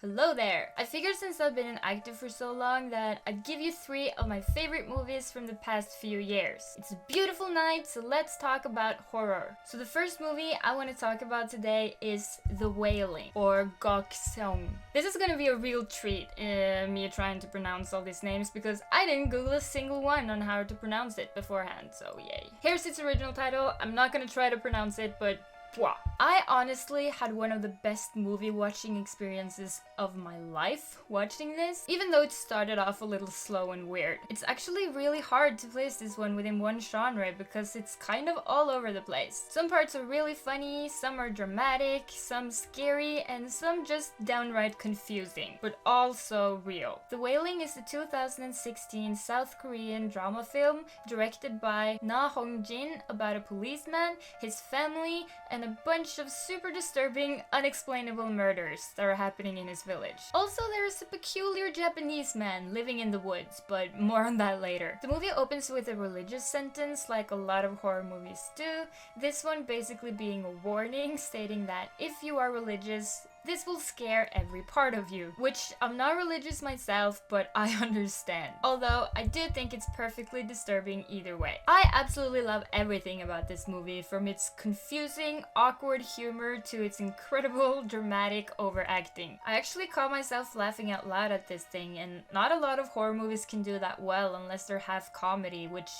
Hello there! I figured since I've been an actor for so long that I'd give you 3 of my favorite movies from the past few years. It's a beautiful night, so let's talk about horror. So the first movie I want to talk about today is The Wailing, or Gokseong. This is gonna be a real treat, me trying to pronounce all these names, because I didn't Google a single one on how to pronounce it beforehand, so yay. Here's its original title. I'm not gonna try to pronounce it, but I honestly had one of the best movie watching experiences of my life watching this, even though it started off a little slow and weird. It's actually really hard to place this one within one genre because it's kind of all over the place. Some parts are really funny, some are dramatic, some scary, and some just downright confusing, but also real. The Wailing is a 2016 South Korean drama film directed by Na Hong-jin about a policeman, his family, and a bunch of super disturbing, unexplainable murders that are happening in his village. Also, there is a peculiar Japanese man living in the woods, but more on that later. The movie opens with a religious sentence, like a lot of horror movies do, this one basically being a warning stating that if you are religious, this will scare every part of you, which I'm not religious myself, but I understand. Although, I do think it's perfectly disturbing either way. I absolutely love everything about this movie, from its confusing, awkward humor to its incredible, dramatic overacting. I actually caught myself laughing out loud at this thing, and not a lot of horror movies can do that well unless they're half comedy, which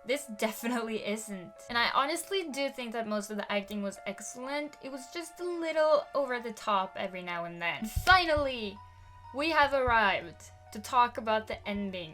this definitely isn't. And I honestly do think that most of the acting was excellent. It was just a little over the top every now and then. And finally, we have arrived to talk about the ending.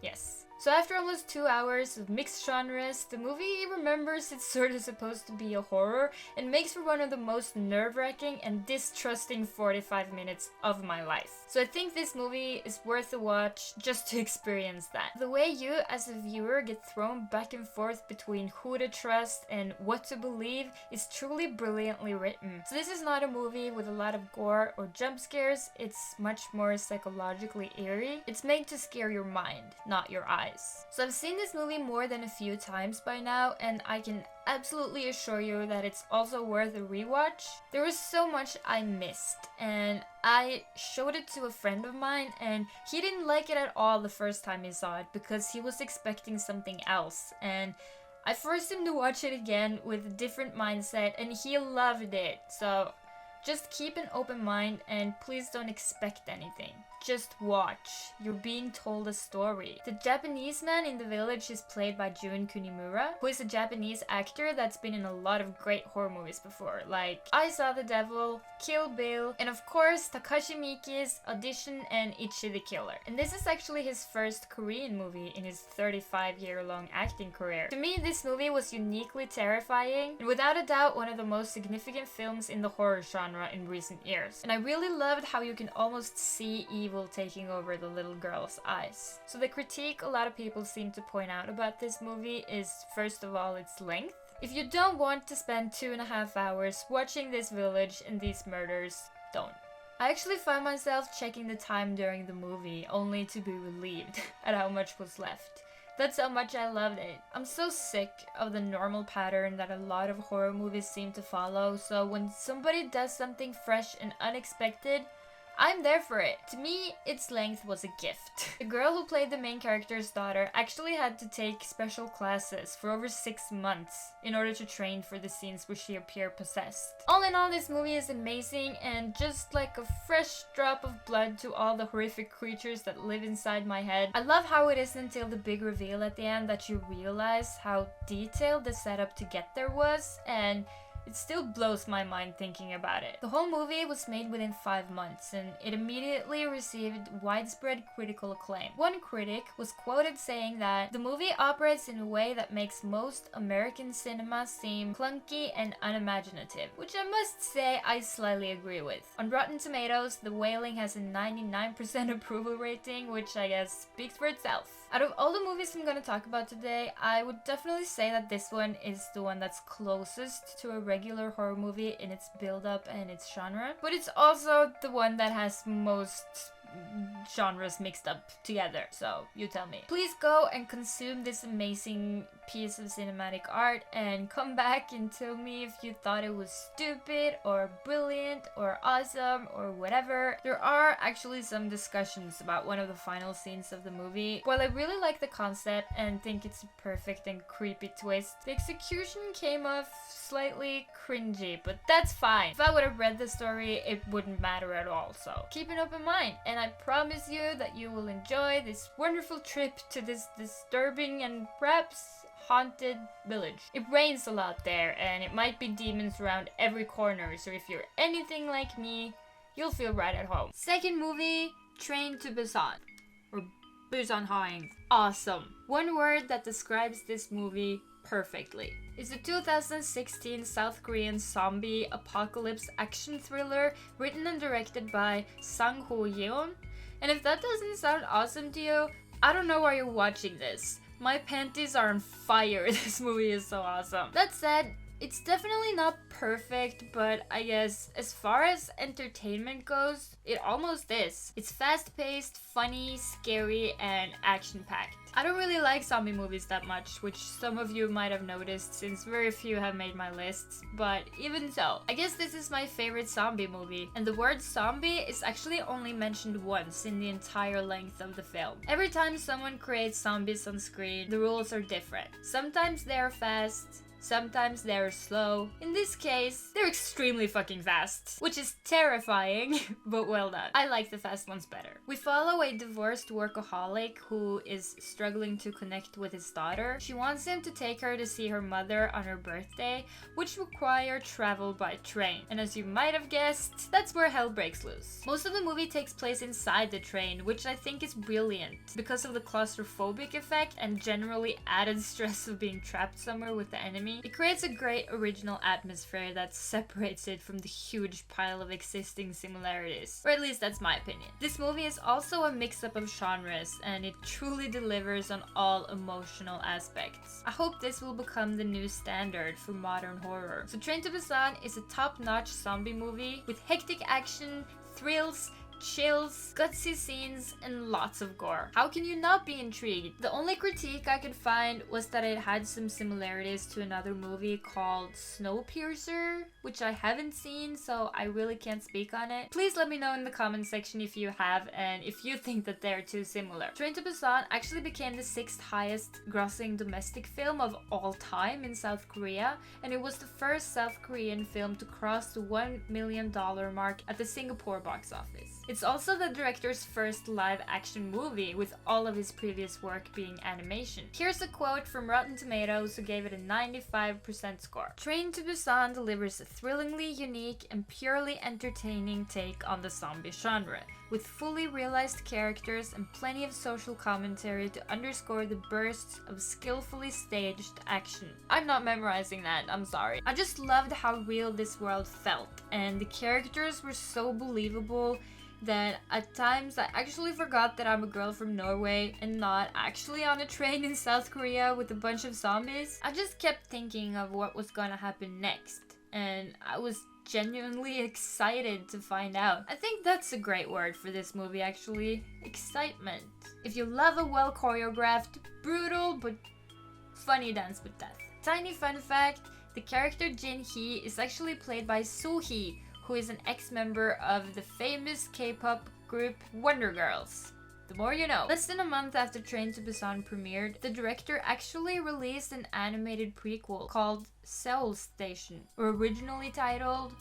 Yes. So after almost 2 hours of mixed genres, the movie remembers it's sort of supposed to be a horror and makes for one of the most nerve-wracking and distrusting 45 minutes of my life. So I think this movie is worth a watch just to experience that. The way you as a viewer get thrown back and forth between who to trust and what to believe is truly brilliantly written. So this is not a movie with a lot of gore or jump scares, it's much more psychologically eerie. It's made to scare your mind, not your eyes. So I've seen this movie more than a few times by now, and I can absolutely assure you that it's also worth a rewatch. There was so much I missed, and I showed it to a friend of mine, and he didn't like it at all the first time he saw it because he was expecting something else, and I forced him to watch it again with a different mindset, and he loved it. So just keep an open mind and please don't expect anything. Just watch. You're being told a story. The Japanese man in the village is played by Jun Kunimura, who is a Japanese actor that's been in a lot of great horror movies before, like I Saw the Devil, Kill Bill, and of course Takashi Miike's Audition and Ichi the Killer. And this is actually his first Korean movie in his 35-year-long acting career. To me, this movie was uniquely terrifying, and without a doubt one of the most significant films in the horror genre in recent years. And I really loved how you can almost see evil taking over the little girl's eyes. So the critique a lot of people seem to point out about this movie is, first of all, its length. If you don't want to spend 2.5 hours watching this village and these murders, don't. I actually found myself checking the time during the movie, only to be relieved at how much was left. That's how much I loved it. I'm so sick of the normal pattern that a lot of horror movies seem to follow, so when somebody does something fresh and unexpected, I'm there for it. To me, its length was a gift. The girl who played the main character's daughter actually had to take special classes for over 6 months in order to train for the scenes where she appeared possessed. All in all, this movie is amazing and just like a fresh drop of blood to all the horrific creatures that live inside my head. I love how it isn't until the big reveal at the end that you realize how detailed the setup to get there was, and it still blows my mind thinking about it. The whole movie was made within 5 months, and it immediately received widespread critical acclaim. One critic was quoted saying that the movie operates in a way that makes most American cinema seem clunky and unimaginative, which I must say I slightly agree with. On Rotten Tomatoes, The Wailing has a 99% approval rating, which I guess speaks for itself. Out of all the movies I'm gonna talk about today, I would definitely say that this one is the one that's closest to a regular horror movie in its build-up and its genre, but it's also the one that has most genres mixed up together, so you tell me. Please go and consume this amazing piece of cinematic art and come back and tell me if you thought it was stupid or brilliant or awesome or whatever. There are actually some discussions about one of the final scenes of the movie. While I really like the concept and think it's a perfect and creepy twist, the execution came off slightly cringy, but that's fine. If I would have read the story, it wouldn't matter at all, so keep an open mind, and I promise you that you will enjoy this wonderful trip to this disturbing and perhaps haunted village. It rains a lot there, and it might be demons around every corner, so if you're anything like me, you'll feel right at home. Second movie, Train to Busan, or Busan Haing. Awesome. One word that describes this movie perfectly. It's a 2016 South Korean zombie apocalypse action thriller written and directed by Sang Ho-yeon. And if that doesn't sound awesome to you, I don't know why you're watching this. My panties are on fire. This movie is so awesome. That said, it's definitely not perfect, but I guess as far as entertainment goes, it almost is. It's fast-paced, funny, scary, and action-packed. I don't really like zombie movies that much, which some of you might have noticed since very few have made my lists, but even so, I guess this is my favorite zombie movie, and the word zombie is actually only mentioned once in the entire length of the film. Every time someone creates zombies on screen, the rules are different. Sometimes they're fast, sometimes they're slow. In this case, they're extremely fucking fast, which is terrifying, but well done. I like the fast ones better. We follow a divorced workaholic who is struggling to connect with his daughter. She wants him to take her to see her mother on her birthday, which require travel by train. And as you might have guessed, that's where hell breaks loose. Most of the movie takes place inside the train, which I think is brilliant because of the claustrophobic effect and generally added stress of being trapped somewhere with the enemy. It creates a great original atmosphere that separates it from the huge pile of existing similarities. Or at least that's my opinion. This movie is also a mix-up of genres, and it truly delivers on all emotional aspects. I hope this will become the new standard for modern horror. So Train to Busan is a top-notch zombie movie with hectic action, thrills, chills, gutsy scenes, and lots of gore. How can you not be intrigued? The only critique I could find was that it had some similarities to another movie called Snowpiercer, which I haven't seen, so I really can't speak on it. Please let me know in the comment section if you have and if you think that they're too similar. Train to Busan actually became the 6th highest grossing domestic film of all time in South Korea, and it was the first South Korean film to cross the $1 million mark at the Singapore box office. It's also the director's first live-action movie, with all of his previous work being animation. Here's a quote from Rotten Tomatoes, who gave it a 95% score. Train to Busan delivers a thrillingly unique and purely entertaining take on the zombie genre, with fully realized characters and plenty of social commentary to underscore the bursts of skillfully staged action. I'm not memorizing that, I'm sorry. I just loved how real this world felt, and the characters were so believable that at times I actually forgot that I'm a girl from Norway and not actually on a train in South Korea with a bunch of zombies. I just kept thinking of what was gonna happen next, and I was genuinely excited to find out. I think that's a great word for this movie actually. Excitement. If you love a well choreographed, brutal, but funny dance with death. Tiny fun fact, the character Jin Hee is actually played by Soo Hee, who is an ex-member of the famous K-pop group Wonder Girls. The more you know. Less than a month after Train to Busan premiered, the director actually released an animated prequel called Seoul Station, originally titled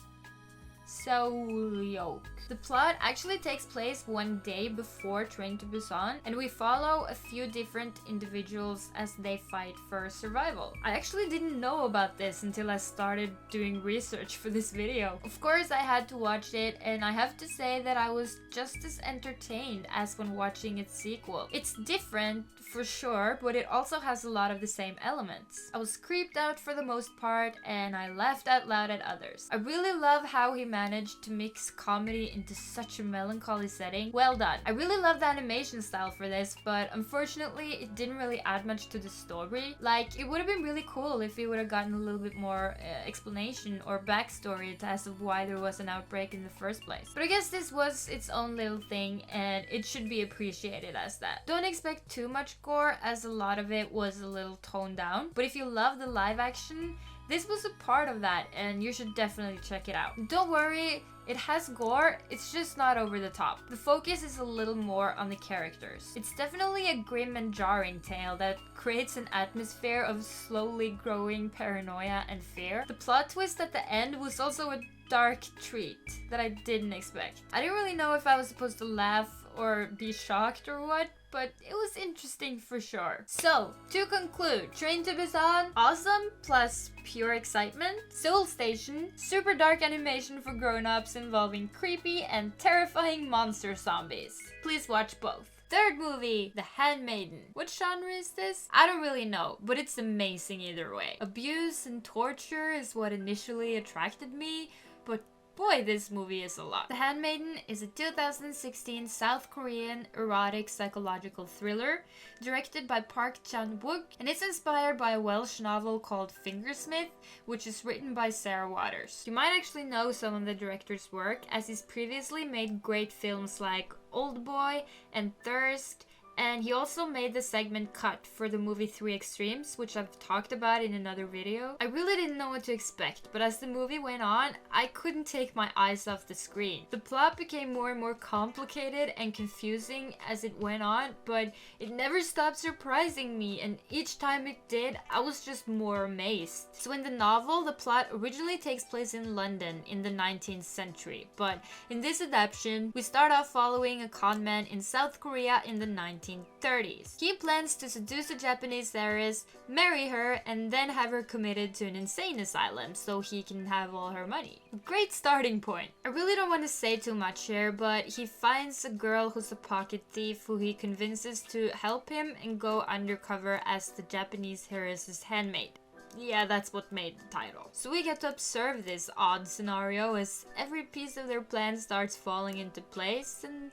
Seoul. The plot actually takes place one day before Train to Busan, and we follow a few different individuals as they fight for survival. I actually didn't know about this until I started doing research for this video. Of course, I had to watch it, and I have to say that I was just as entertained as when watching its sequel. It's different, for sure, but it also has a lot of the same elements. I was creeped out for the most part, and I laughed out loud at others. I really love how he managed managed to mix comedy into such a melancholy setting. Well done. I really love the animation style for this, but unfortunately it didn't really add much to the story. Like, it would have been really cool if we would have gotten a little bit more explanation or backstory as of why there was an outbreak in the first place. But I guess this was its own little thing and it should be appreciated as that. Don't expect too much gore, as a lot of it was a little toned down, but if you love the live action, this was a part of that and you should definitely check it out. Don't worry, it has gore, it's just not over the top. The focus is a little more on the characters. It's definitely a grim and jarring tale that creates an atmosphere of slowly growing paranoia and fear. The plot twist at the end was also a dark treat that I didn't expect. I didn't really know if I was supposed to laugh or be shocked or what, but it was interesting for sure. So, to conclude, Train to Busan, awesome plus pure excitement. Seoul Station, super dark animation for grown-ups involving creepy and terrifying monster zombies. Please watch both. Third movie, The Handmaiden. What genre is this? I don't really know, but it's amazing either way. Abuse and torture is what initially attracted me, but boy, this movie is a lot. The Handmaiden is a 2016 South Korean erotic psychological thriller directed by Park Chan-wook, and it's inspired by a Welsh novel called Fingersmith, which is written by Sarah Waters. You might actually know some of the director's work, as he's previously made great films like Old Boy and Thirst, and he also made the segment cut for the movie 3 Extremes, which I've talked about in another video. I really didn't know what to expect, but as the movie went on, I couldn't take my eyes off the screen. The plot became more and more complicated and confusing as it went on, but it never stopped surprising me, and each time it did, I was just more amazed. So in the novel, the plot originally takes place in London in the 19th century, but in this adaptation, we start off following a con man in South Korea in the 1930s. He plans to seduce a Japanese heiress, marry her, and then have her committed to an insane asylum so he can have all her money. Great starting point. I really don't want to say too much here, but he finds a girl who's a pocket thief who he convinces to help him and go undercover as the Japanese heiress's handmaid. Yeah, that's what made the title. So we get to observe this odd scenario as every piece of their plan starts falling into place, and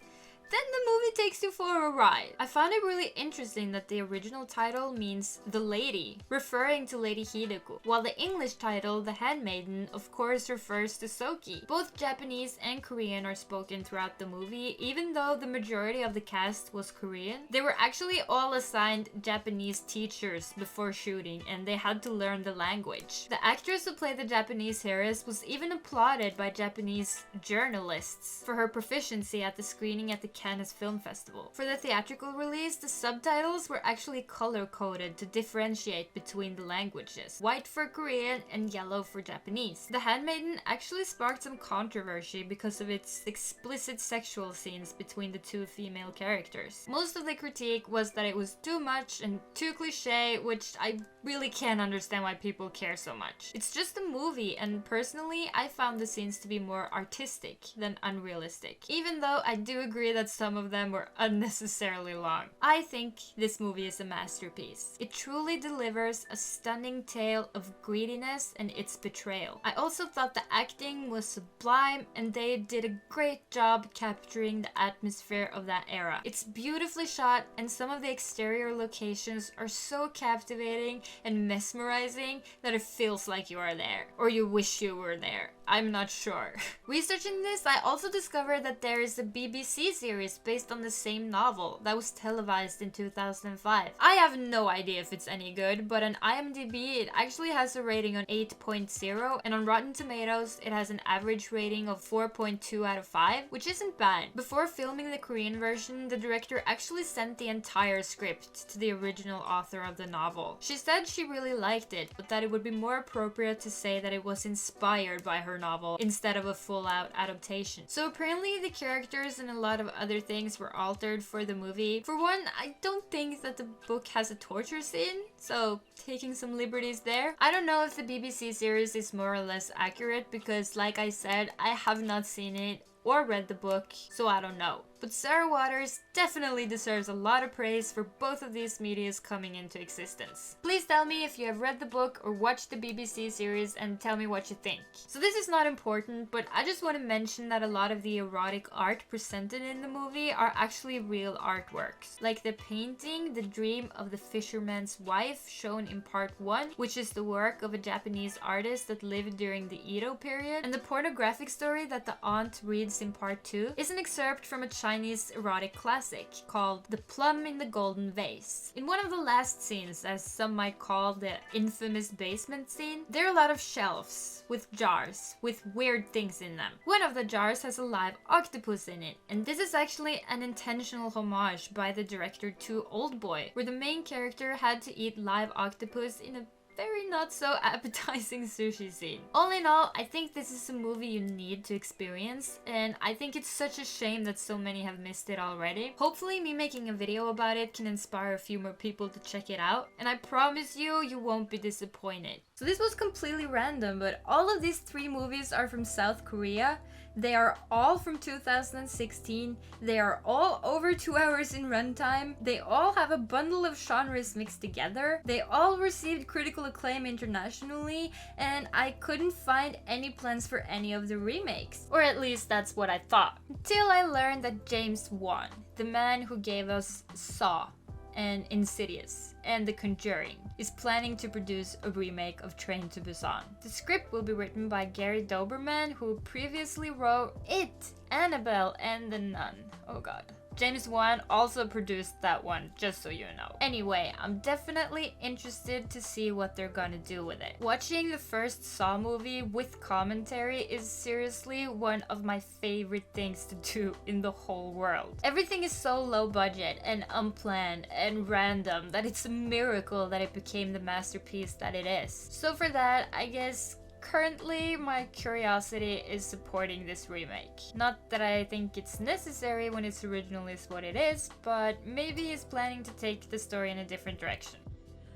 then the movie takes you for a ride. I found it really interesting that the original title means The Lady, referring to Lady Hideko, while the English title, The Handmaiden, of course refers to Soki. Both Japanese and Korean are spoken throughout the movie, even though the majority of the cast was Korean. They were actually all assigned Japanese teachers before shooting, and they had to learn the language. The actress who played the Japanese heiress was even applauded by Japanese journalists for her proficiency at the screening at the Cannes Film Festival. For the theatrical release, the subtitles were actually color-coded to differentiate between the languages. White for Korean and yellow for Japanese. The Handmaiden actually sparked some controversy because of its explicit sexual scenes between the two female characters. Most of the critique was that it was too much and too cliché, which I really can't understand why people care so much. It's just a movie, and personally, I found the scenes to be more artistic than unrealistic, even though I do agree that some of them were unnecessarily long. I think this movie is a masterpiece. It truly delivers a stunning tale of greediness and its betrayal. I also thought the acting was sublime, and they did a great job capturing the atmosphere of that era. It's beautifully shot, and some of the exterior locations are so captivating and mesmerizing that it feels like you are there, or you wish you were there. I'm not sure. Researching this, I also discovered that there is a BBC series based on the same novel that was televised in 2005. I have no idea if it's any good, but on IMDb it actually has a rating on 8.0, and on Rotten Tomatoes it has an average rating of 4.2 out of 5, which isn't bad. Before filming the Korean version, the director actually sent the entire script to the original author of the novel. She said she really liked it, but that it would be more appropriate to say that it was inspired by her novel instead of a full-out adaptation. So apparently the characters and a lot of other things were altered for the movie. For one, I don't think that the book has a torture scene, so taking some liberties there. I don't know if the BBC series is more or less accurate because, like I said, I have not seen it. or read the book, so I don't know. But Sarah Waters definitely deserves a lot of praise for both of these medias coming into existence. Please tell me if you have read the book or watched the BBC series and tell me what you think. So this is not important, but I just want to mention that a lot of the erotic art presented in the movie are actually real artworks. Like the painting, The Dream of the Fisherman's Wife, shown in part 1, which is the work of a Japanese artist that lived during the Edo period, and the pornographic story that the aunt reads in part 2 is an excerpt from a Chinese erotic classic called The Plum in the Golden Vase. In one of the last scenes, as some might call the infamous basement scene, there are a lot of shelves with jars with weird things in them. One of the jars has a live octopus in it, and this is actually an intentional homage by the director to Oldboy, where the main character had to eat live octopus in a very not so appetizing sushi scene. All in all, I think this is a movie you need to experience, and I think it's such a shame that so many have missed it already. Hopefully me making a video about it can inspire a few more people to check it out, and I promise you, you won't be disappointed. So this was completely random, but all of these 3 movies are from South Korea. They are all from 2016. They are all over 2 hours in runtime. They all have a bundle of genres mixed together. They all received critical acclaim internationally, and I couldn't find any plans for any of the remakes. Or at least that's what I thought. Until I learned that James Wan, the man who gave us Saw and Insidious and The Conjuring, is planning to produce a remake of Train to Busan. The script will be written by Gary Doberman, who previously wrote It, Annabelle, and The Nun. Oh god. James Wan also produced that one, just so you know. Anyway, I'm definitely interested to see what they're gonna do with it. Watching the first Saw movie with commentary is seriously one of my favorite things to do in the whole world. Everything is so low budget and unplanned and random that it's a miracle that it became the masterpiece that it is. So for that, I guess currently my curiosity is supporting this remake. Not that I think it's necessary when its original is what it is, but maybe he's planning to take the story in a different direction.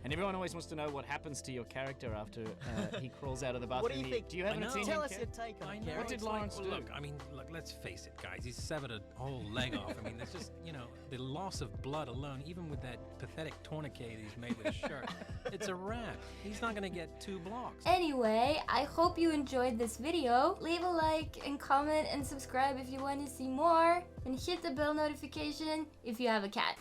And everyone always wants to know what happens to your character after he crawls out of the bathroom. What do you think? Do you have an opinion? Tell us your take on it. What did Lawrence do? Look, I mean, look, let's face it, guys. He's severed a whole leg off. I mean, there's just, you know, the loss of blood alone, even with that pathetic tourniquet he's made with his shirt, it's a wrap. He's not going to get 2 blocks. Anyway, I hope you enjoyed this video. Leave a like and comment and subscribe if you want to see more. And hit the bell notification if you have a cat.